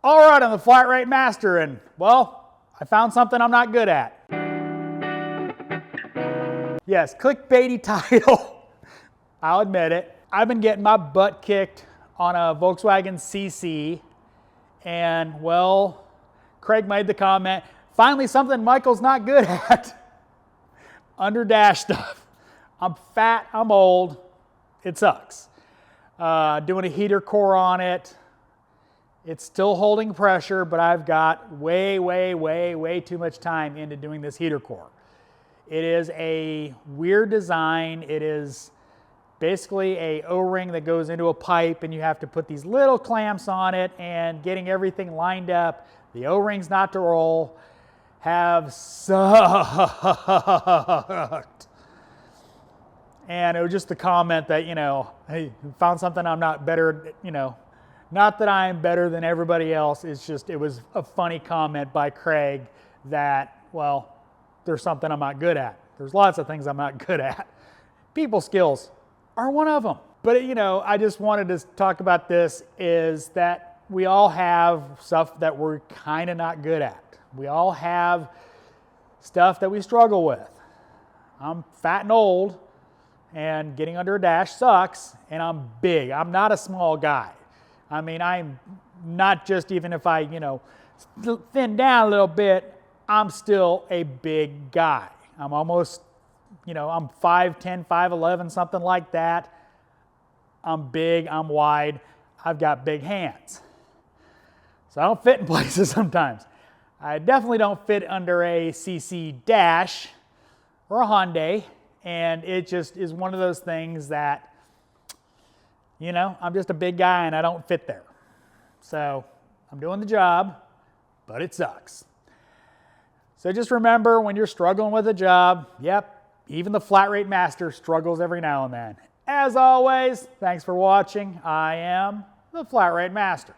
All right, I'm the flat rate master, and well, I found something I'm not good at. Yes, clickbaity title. I'll admit it. I've been getting my butt kicked on a Volkswagen CC, and well, Craig made the comment, finally something Michael's not good at. Under dash stuff. I'm fat, I'm old, it sucks. Doing a heater core on it. It's still holding pressure, but I've got way too much time into doing this heater core. It is a weird design. It is basically a O-ring that goes into a pipe, and you have to put these little clamps on it, and getting everything lined up, the O-rings not to roll, have sucked. And it was just the comment that, hey, found something I'm not better, not that I'm better than everybody else. It's just, it was a funny comment by Craig that, well, there's something I'm not good at. There's lots of things I'm not good at. People skills are one of them. But, I just wanted to talk about this, is that we all have stuff that we're kind of not good at. We all have stuff that we struggle with. I'm fat and old, and getting under a dash sucks, and I'm big. I'm not a small guy. I mean, I'm not just, even if I, thin down a little bit, I'm still a big guy. I'm almost, I'm 5'10", 5'11", something like that. I'm big, I'm wide, I've got big hands. So I don't fit in places sometimes. I definitely don't fit under a CC dash or a Hyundai, and it just is one of those things that, I'm just a big guy and I don't fit there. So I'm doing the job, but it sucks. So just remember, when you're struggling with a job, yep, even the flat rate master struggles every now and then. As always, thanks for watching. I am the flat rate master.